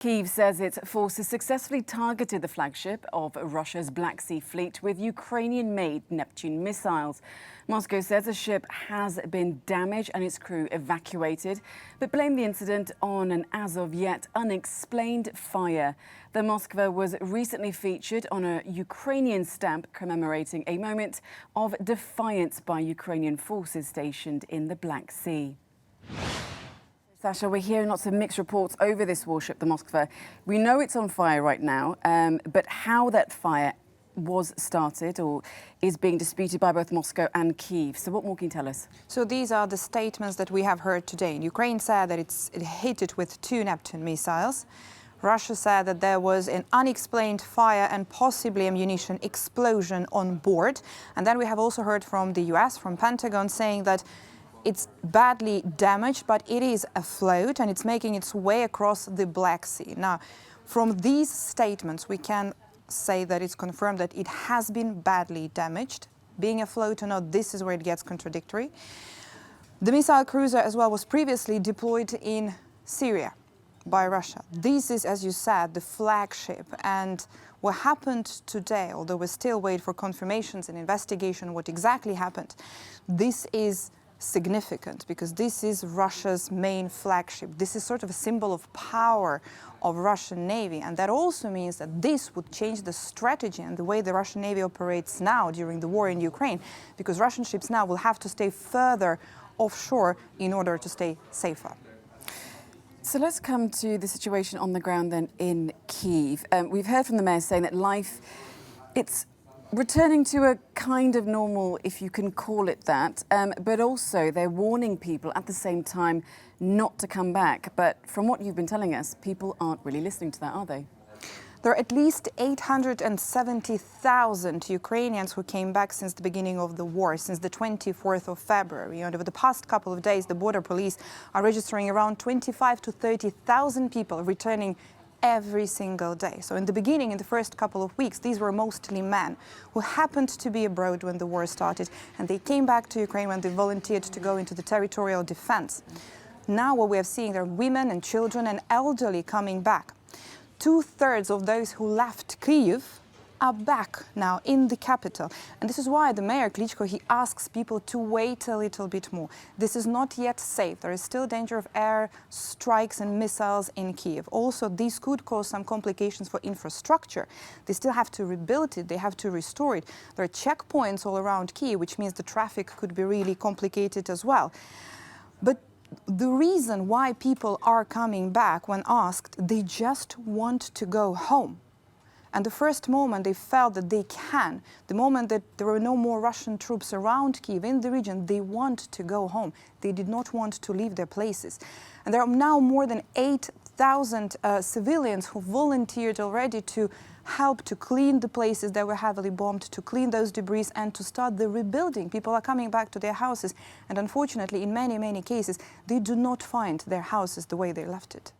Kiev says its forces successfully targeted the flagship of Russia's Black Sea Fleet with Ukrainian-made Neptune missiles. Moscow says the ship has been damaged and its crew evacuated, but blamed the incident on an as-of-yet unexplained fire. The Moskva was recently featured on a Ukrainian stamp commemorating a moment of defiance by Ukrainian forces stationed in the Black Sea. Sasha, we're hearing lots of mixed reports over this warship, the Moskva. We know it's on fire right now, but how that fire was started or is being disputed by both Moscow and Kiev. So what more can you tell us? So these are the statements that we have heard today. Ukraine said that it hit it with 2 Neptune missiles. Russia said that there was an unexplained fire and possibly ammunition explosion on board. And then we have also heard from the US, from Pentagon, saying that it's badly damaged, but it is afloat and it's making its way across the Black Sea. Now, from these statements, we can say that it's confirmed that it has been badly damaged. Being afloat or not, this is where it gets contradictory. The missile cruiser as well was previously deployed in Syria by Russia. This is, as you said, the flagship. And what happened today, although we still wait for confirmations and investigation what exactly happened, this is significant because this is Russia's main flagship. This is sort of a symbol of power of Russian Navy, and that also means that this would change the strategy and the way the Russian Navy operates now during the war in Ukraine, because Russian ships now will have to stay further offshore in order to stay safer. So let's come to the situation on the ground then in Kiev. We've heard from the mayor saying that life, it's returning to a kind of normal, if you can call it that, but also they're warning people at the same time not to come back. But from what you've been telling us, people aren't really listening to that, are they? There are at least 870,000 Ukrainians who came back since the beginning of the war, since the 24th of February. And over the past couple of days, the border police are registering around 25 to 30,000 people returning every single day. So in the beginning, in the first couple of weeks, these were mostly men who happened to be abroad when the war started, and they came back to Ukraine when they volunteered to go into the territorial defense. Now what we are seeing are women and children and elderly coming back. 2/3 of those who left Kiev are back now in the capital. And this is why the mayor, Klitschko, he asks people to wait a little bit more. This is not yet safe. There is still danger of air strikes and missiles in Kiev. Also, these could cause some complications for infrastructure. They still have to rebuild it. They have to restore it. There are checkpoints all around Kiev, which means the traffic could be really complicated as well. But the reason why people are coming back, when asked, they just want to go home. And the first moment they felt that they can, the moment that there were no more Russian troops around Kiev in the region, they want to go home. They did not want to leave their places. And there are now more than 8,000 civilians who volunteered already to help to clean the places that were heavily bombed, to clean those debris and to start the rebuilding. People are coming back to their houses. And unfortunately, in many, many cases, they do not find their houses the way they left it.